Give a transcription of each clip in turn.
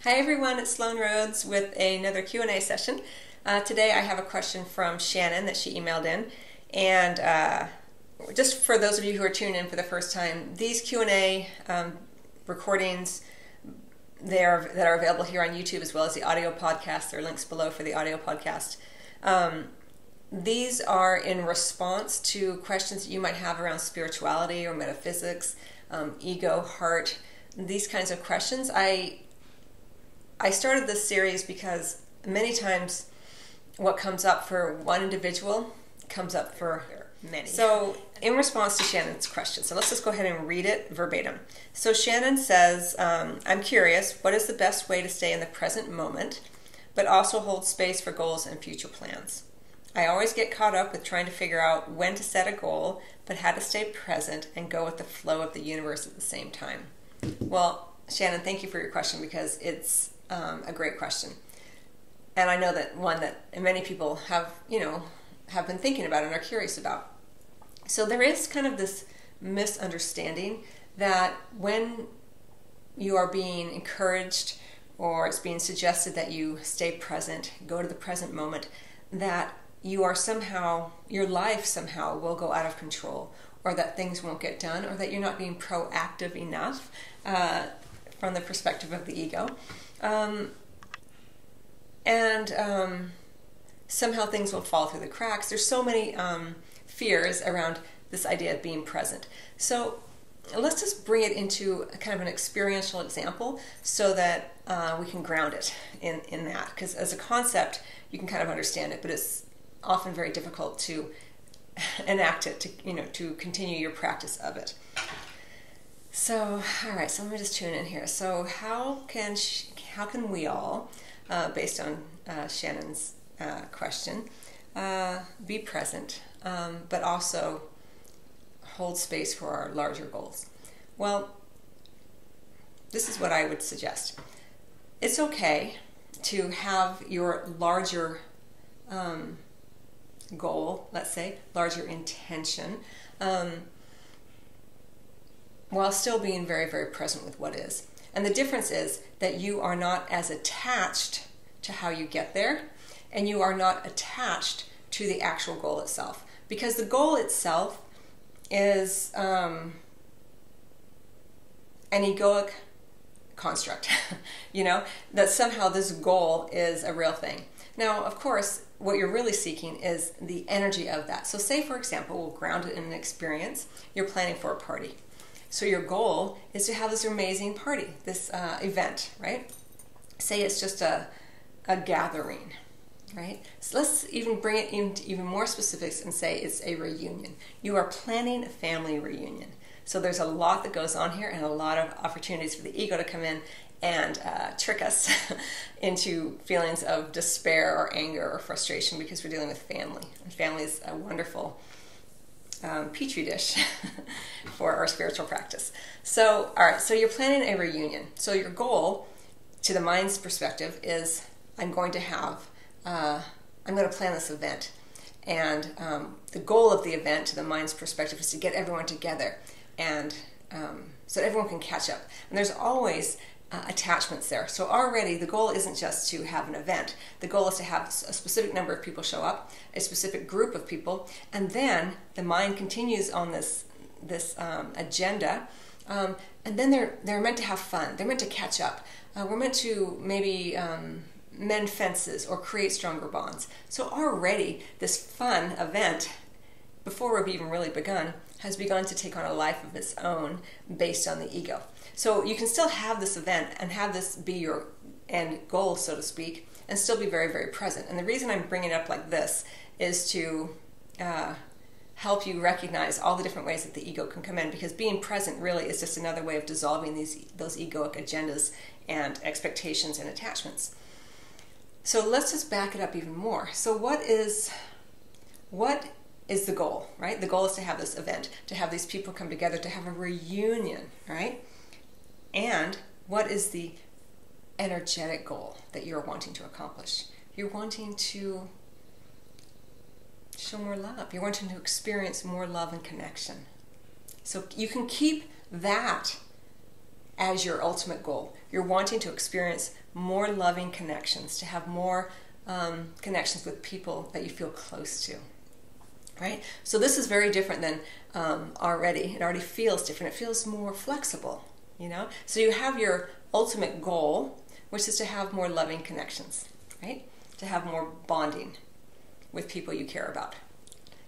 Hi everyone, it's Sloan Rhodes with another Q&A session. Today I have a question from Shannon that she emailed in, and just for those of you who are tuning in for the first time, these Q&A recordings that are available here on YouTube as well as the audio podcast. There are links below for the audio podcast. These are in response to questions that you might have around spirituality or metaphysics, ego, heart, these kinds of questions. I started this series because many times what comes up for one individual comes up for many. So in response to Shannon's question, so let's just go ahead and read it verbatim. So Shannon says, I'm curious, what is the best way to stay in the present moment, but also hold space for goals and future plans? I always get caught up with trying to figure out when to set a goal, but how to stay present and go with the flow of the universe at the same time. Well, Shannon, thank you for your question because it's a great question. And I know that one that many people have been thinking about and are curious about. So there is kind of this misunderstanding that when you are being encouraged or it's being suggested that you stay present, go to the present moment, that you are somehow, your life somehow will go out of control, or that things won't get done, or that you're not being proactive enough from the perspective of the ego. Somehow things will fall through the cracks. There's so many fears around this idea of being present. So let's just bring it into a kind of an experiential example so that we can ground it in that. Because as a concept, you can kind of understand it, but it's often very difficult to enact it, to continue your practice of it. So, all right, so let me just tune in here. So how can we all, based on Shannon's question, be present, but also hold space for our larger goals? Well, this is what I would suggest. It's okay to have your larger goal, let's say, larger intention, while still being very, very present with what is. And the difference is that you are not as attached to how you get there, and you are not attached to the actual goal itself. Because the goal itself is an egoic construct, that somehow this goal is a real thing. Now, of course, what you're really seeking is the energy of that. So say, for example, we'll ground it in an experience. You're planning for a party. So your goal is to have this amazing party, this event, right? Say it's just a gathering, right? So let's even bring it into even more specifics and say it's a reunion. You are planning a family reunion. So there's a lot that goes on here and a lot of opportunities for the ego to come in and trick us into feelings of despair or anger or frustration because we're dealing with family. And family is a wonderful petri dish for our spiritual practice. So, all right, so you're planning a reunion. So your goal, to the mind's perspective, is I'm going to plan this event. And the goal of the event, to the mind's perspective, is to get everyone together and so that everyone can catch up. And there's always attachments there. So already the goal isn't just to have an event. The goal is to have a specific number of people show up, a specific group of people, and then the mind continues on this agenda, and then they're meant to have fun. They're meant to catch up. We're meant to maybe mend fences or create stronger bonds. So already this fun event, before we've even really begun, has begun to take on a life of its own based on the ego. So you can still have this event and have this be your end goal, so to speak, and still be very, very present. And the reason I'm bringing it up like this is to help you recognize all the different ways that the ego can come in, because being present really is just another way of dissolving those egoic agendas and expectations and attachments. So let's just back it up even more. So what is the goal, right? The goal is to have this event, to have these people come together, to have a reunion, right? And what is the energetic goal that you're wanting to accomplish? You're wanting to show more love. You're wanting to experience more love and connection. So you can keep that as your ultimate goal. You're wanting to experience more loving connections, to have more connections with people that you feel close to. Right? So this is very different than already. It already feels different. It feels more flexible, you know? So you have your ultimate goal, which is to have more loving connections, right? To have more bonding with people you care about.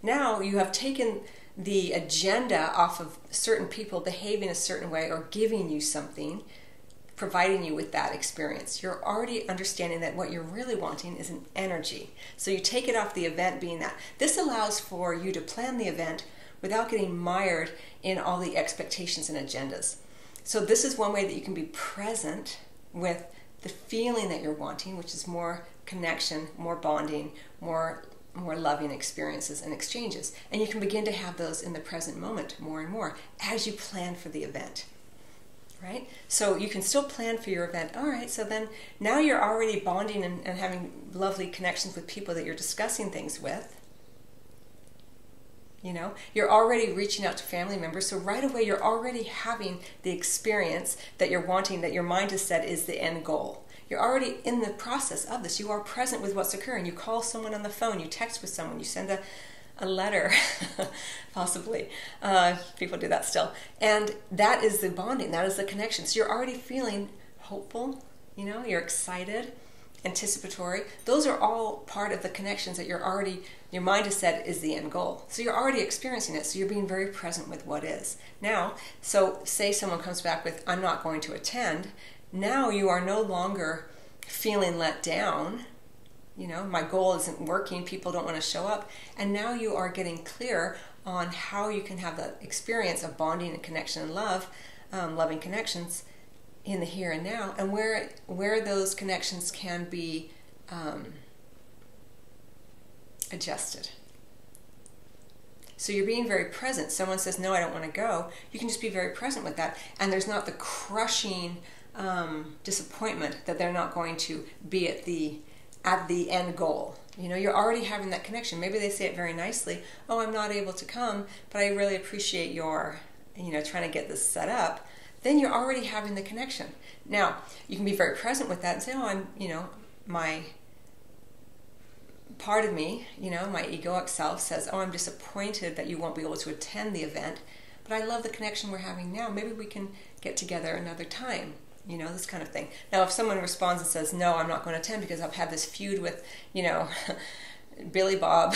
Now you have taken the agenda off of certain people behaving a certain way or giving you something, providing you with that experience. You're already understanding that what you're really wanting is an energy. So you take it off the event being that. This allows for you to plan the event without getting mired in all the expectations and agendas. So this is one way that you can be present with the feeling that you're wanting, which is more connection, more bonding, more loving experiences and exchanges. And you can begin to have those in the present moment more and more as you plan for the event. Right? So you can still plan for your event. All right, so then now you're already bonding and having lovely connections with people that you're discussing things with. You know, you're already reaching out to family members. So right away, you're already having the experience that you're wanting, that your mind has said is the end goal. You're already in the process of this. You are present with what's occurring. You call someone on the phone, you text with someone, you send a letter, possibly. People do that still. And that is the bonding, that is the connection. So you're already feeling hopeful, you know, you're excited, anticipatory. Those are all part of the connections that your mind has said is the end goal. So you're already experiencing it, so you're being very present with what is. Now, so say someone comes back with, I'm not going to attend. Now you are no longer feeling let down. You know, my goal isn't working, people don't want to show up. And now you are getting clear on how you can have that experience of bonding and connection and love, loving connections in the here and now, and where those connections can be adjusted. So you're being very present. Someone says, no, I don't want to go. You can just be very present with that. And there's not the crushing disappointment that they're not going to be at the end goal. You know, you're already having that connection. Maybe they say it very nicely, oh, I'm not able to come, but I really appreciate your, you know, trying to get this set up. Then you're already having the connection. Now, you can be very present with that and say, oh, I'm, you know, my part of me, you know, my egoic self says, oh, I'm disappointed that you won't be able to attend the event, but I love the connection we're having now. Maybe we can get together another time. You know, this kind of thing. Now, if someone responds and says, no, I'm not going to attend because I've had this feud with, you know, Billy Bob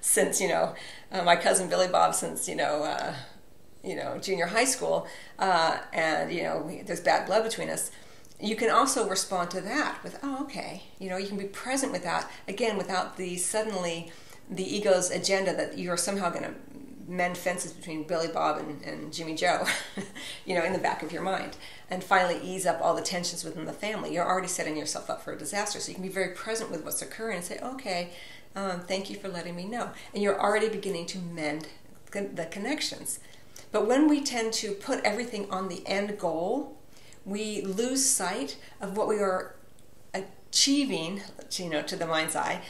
since, you know, my cousin Billy Bob since, junior high school, and, you know, there's bad blood between us, you can also respond to that with, oh, okay. You know, you can be present with that, again, without the ego's agenda that you're somehow going to mend fences between Billy Bob and Jimmy Joe, you know, in the back of your mind, and finally ease up all the tensions within the family. You're already setting yourself up for a disaster, so you can be very present with what's occurring and say, okay, thank you for letting me know. And you're already beginning to mend the connections. But when we tend to put everything on the end goal, we lose sight of what we are achieving, you know, to the mind's eye,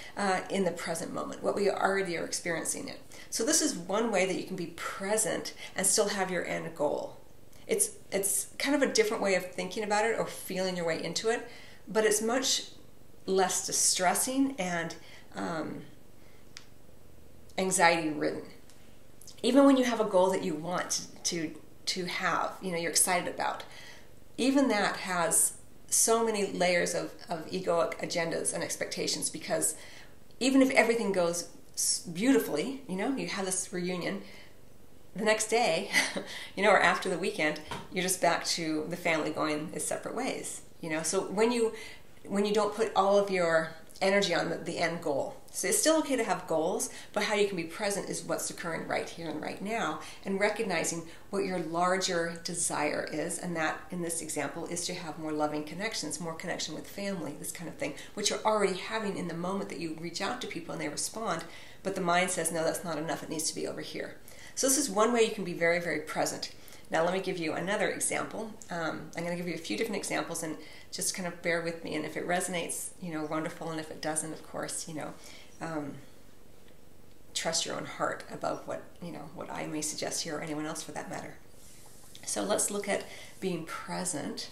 in the present moment, what we already are experiencing it. So this is one way that you can be present and still have your end goal. It's kind of a different way of thinking about it or feeling your way into it, but it's much less distressing and anxiety-ridden. Even when you have a goal that you want to have, you know, you're excited about, even that has so many layers of egoic agendas and expectations, because even if everything goes beautifully, you know, you have this reunion, the next day, you know, or after the weekend, you're just back to the family going its separate ways, you know. So when you don't put all of your energy on the end goal. So it's still okay to have goals, but how you can be present is what's occurring right here and right now, and recognizing what your larger desire is, and that, in this example, is to have more loving connections, more connection with family, this kind of thing, which you're already having in the moment that you reach out to people and they respond, but the mind says, no, that's not enough, it needs to be over here. So this is one way you can be very, very present. Now let me give you another example. I'm going to give you a few different examples, and just kind of bear with me, and if it resonates, you know, wonderful, and if it doesn't, of course, you know, trust your own heart above what I may suggest here, or anyone else for that matter. So let's look at being present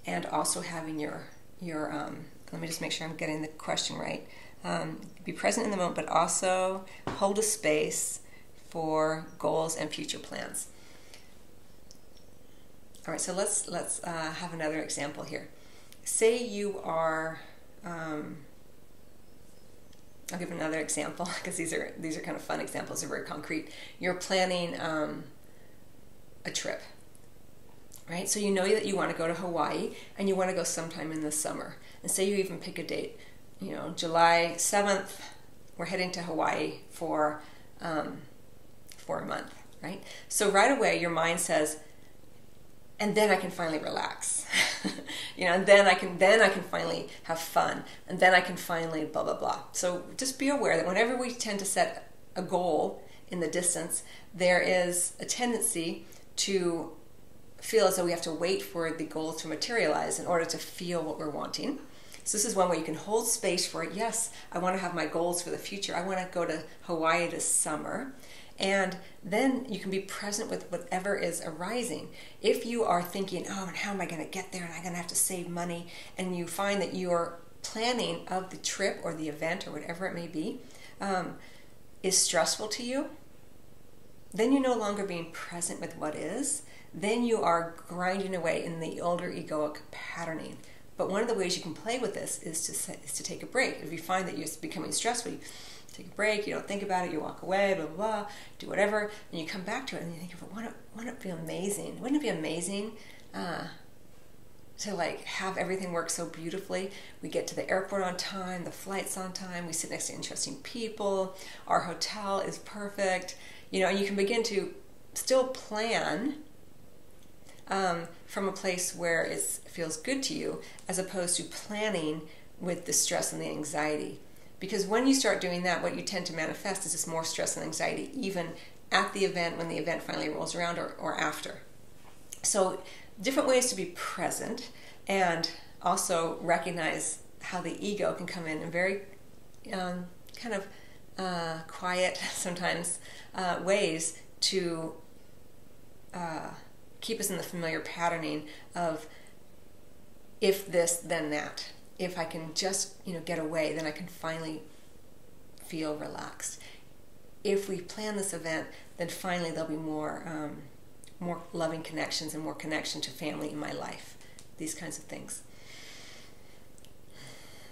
and also having your let me just make sure I'm getting the question right. Be present in the moment, but also hold a space for goals and future plans. All right, so let's have another example here. Say you are, I'll give another example because these are kind of fun examples. They're very concrete. You're planning a trip, right? So you know that you want to go to Hawaii and you want to go sometime in the summer. And say you even pick a date, July 7th, we're heading to Hawaii for a month, right? So right away your mind says, and then I can finally relax, and then I can finally have fun, and then I can finally blah, blah, blah. So just be aware that whenever we tend to set a goal in the distance, there is a tendency to feel as though we have to wait for the goal to materialize in order to feel what we're wanting. So this is one way you can hold space for it. Yes, I want to have my goals for the future. I want to go to Hawaii this summer. And then you can be present with whatever is arising. If you are thinking, oh, and how am I going to get there? And I'm going to have to save money. And you find that your planning of the trip or the event or whatever it may be is stressful to you, then you're no longer being present with what is. Then you are grinding away in the older egoic patterning. But one of the ways you can play with this is to take a break. If you find that you're becoming stressful, you take a break, you don't think about it, you walk away, blah, blah, blah, do whatever, and you come back to it and you think, wouldn't it be amazing? Wouldn't it be amazing to have everything work so beautifully? We get to the airport on time, the flight's on time, we sit next to interesting people, our hotel is perfect, and you can begin to still plan from a place where it feels good to you, as opposed to planning with the stress and the anxiety. Because when you start doing that, what you tend to manifest is just more stress and anxiety, even at the event, when the event finally rolls around, or after. So different ways to be present, and also recognize how the ego can come in very quiet, sometimes, ways to keep us in the familiar patterning of if this, then that. If I can just get away, then I can finally feel relaxed. If we plan this event, then finally there'll be more loving connections and more connection to family in my life. These kinds of things.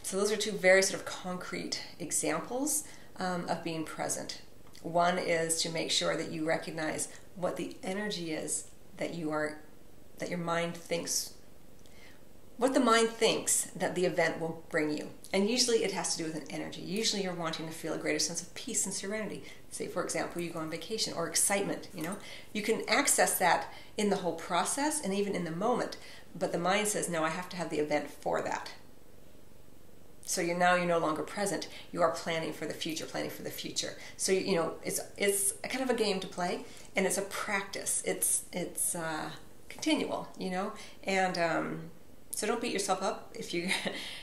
So those are two very sort of concrete examples of being present. One is to make sure that you recognize what the energy is that your mind thinks. What the mind thinks that the event will bring you. And usually it has to do with an energy. Usually you're wanting to feel a greater sense of peace and serenity. Say, for example, you go on vacation, or excitement, You can access that in the whole process and even in the moment, but the mind says, no, I have to have the event for that. So you're no longer present. You are planning for the future, So, it's a kind of a game to play, and it's a practice. It's continual, and so don't beat yourself up if you,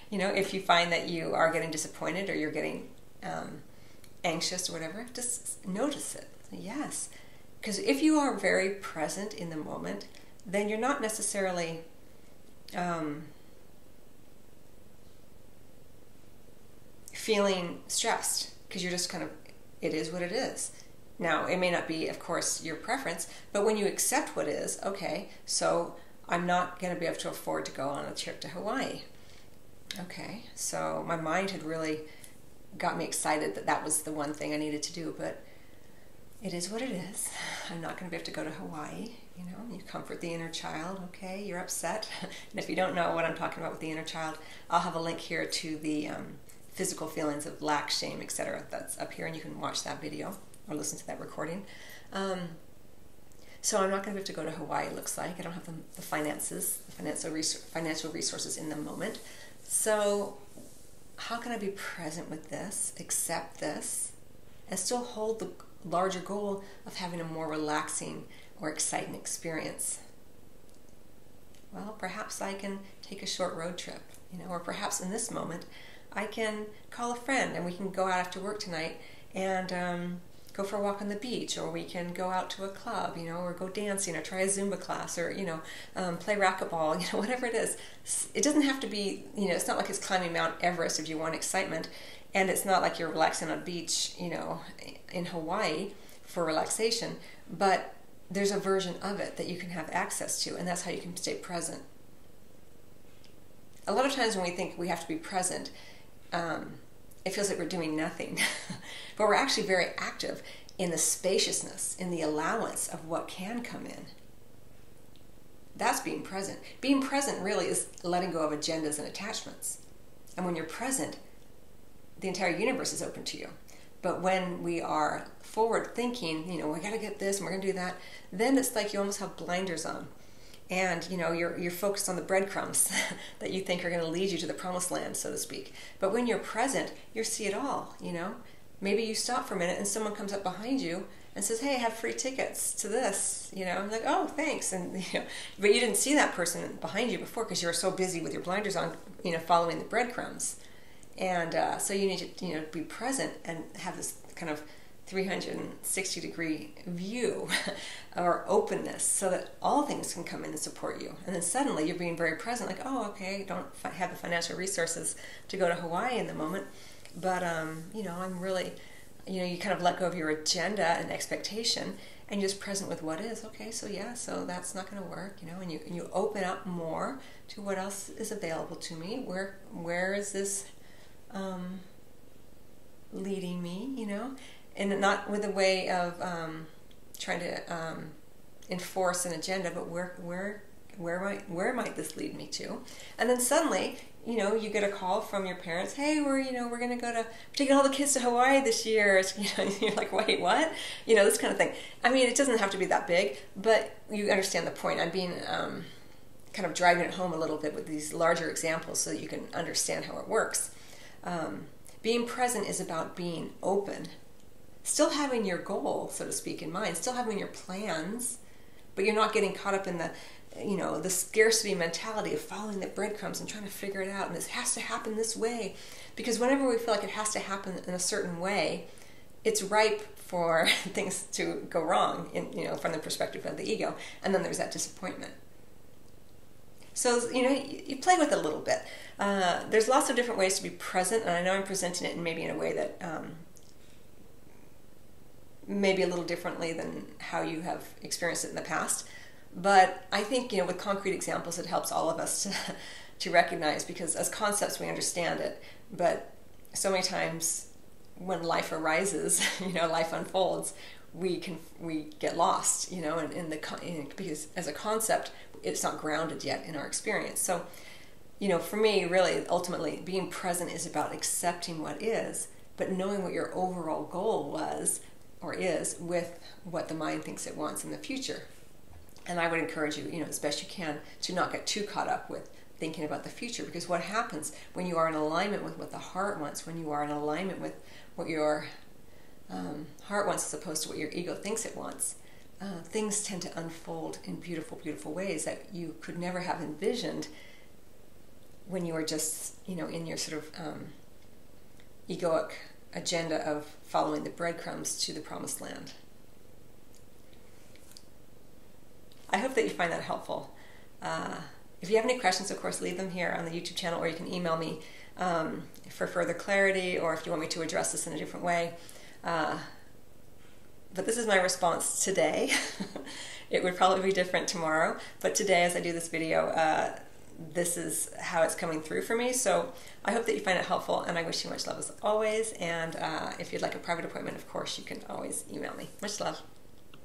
if you find that you are getting disappointed or you're getting anxious or whatever. Just notice it. Yes, because if you are very present in the moment, then you're not necessarily feeling stressed, because you're just it is what it is. Now, it may not be, of course, your preference, but when you accept what is, okay, so I'm not going to be able to afford to go on a trip to Hawaii. Okay, so my mind had really got me excited that was the one thing I needed to do, but it is what it is. I'm not going to be able to go to Hawaii. You comfort the inner child. Okay, you're upset. And if you don't know what I'm talking about with the inner child, I'll have a link here to the physical feelings of lack, shame, etc. That's up here, and you can watch that video or listen to that recording. So I'm not going to be able to go to Hawaii, it looks like. I don't have the finances, financial resources in the moment. So how can I be present with this, accept this, and still hold the larger goal of having a more relaxing or exciting experience? Well, perhaps I can take a short road trip, or perhaps in this moment I can call a friend and we can go out after work tonight and go for a walk on the beach, or we can go out to a club, you know, or go dancing, or try a Zumba class, or, you know, play racquetball, you know, whatever it is. It doesn't have to be, you know, it's not like it's climbing Mount Everest if you want excitement, and it's not like you're relaxing on a beach, you know, in Hawaii for relaxation, but there's a version of it that you can have access to, and that's how you can stay present. A lot of times when we think we have to be present, it feels like we're doing nothing, but we're actually very active in the spaciousness, in the allowance of what can come in. That's being present. Being present really is letting go of agendas and attachments. And when you're present, the entire universe is open to you. But when we are forward thinking, you know, we got to get this and we're going to do that, then it's like you almost have blinders on. And, you know, you're focused on the breadcrumbs that you think are going to lead you to the promised land, so to speak. But when you're present, you see it all, you know. Maybe you stop for a minute and someone comes up behind you and says, hey, I have free tickets to this, you know. I'm like, oh, thanks. And, you know, but you didn't see that person behind you before because you were so busy with your blinders on, you know, following the breadcrumbs. And so you need to, you know, be present and have this kind of 360-degree view or openness so that all things can come in and support you. And then suddenly you're being very present, like, oh, okay, I don't have the financial resources to go to Hawaii in the moment, but, you know, I'm really, you know, you kind of let go of your agenda and expectation and you're just present with what is. Okay, so yeah, so that's not going to work, you know, and you open up more to what else is available to me. Where is this leading me, you know? And not with a way of trying to enforce an agenda, but where might this lead me to? And then suddenly, you know, you get a call from your parents. Hey, we're going to go to taking all the kids to Hawaii this year. You know, you're like, wait, what? You know, this kind of thing. I mean, it doesn't have to be that big, but you understand the point. I'm being kind of driving it home a little bit with these larger examples so that you can understand how it works. Being present is about being open. Still having your goal, so to speak, in mind, still having your plans, but you're not getting caught up in the, you know, the scarcity mentality of following the breadcrumbs and trying to figure it out, and this has to happen this way. Because whenever we feel like it has to happen in a certain way, it's ripe for things to go wrong, you know, from the perspective of the ego, and then there's that disappointment. So, you know, you play with it a little bit. There's lots of different ways to be present, and I know I'm presenting it maybe in a way that maybe a little differently than how you have experienced it in the past. But I think, you know, with concrete examples, it helps all of us to recognize, because as concepts we understand it, but so many times when life arises, you know, life unfolds, we get lost, you know, because as a concept, it's not grounded yet in our experience. So, you know, for me, really, ultimately, being present is about accepting what is, but knowing what your overall goal was or is with what the mind thinks it wants in the future. And I would encourage you, you know, as best you can, to not get too caught up with thinking about the future, because what happens when you are in alignment with what the heart wants, when you are in alignment with what your heart wants as opposed to what your ego thinks it wants, things tend to unfold in beautiful, beautiful ways that you could never have envisioned when you were just, you know, in your sort of egoic agenda of following the breadcrumbs to the promised land. I hope that you find that helpful. If you have any questions, of course, leave them here on the YouTube channel, or you can email me for further clarity, or if you want me to address this in a different way. But this is my response today. It would probably be different tomorrow, but today, as I do this video, this is how it's coming through for me. So I hope that you find it helpful, and I wish you much love as always. And if you'd like a private appointment, of course, you can always email me. Much love.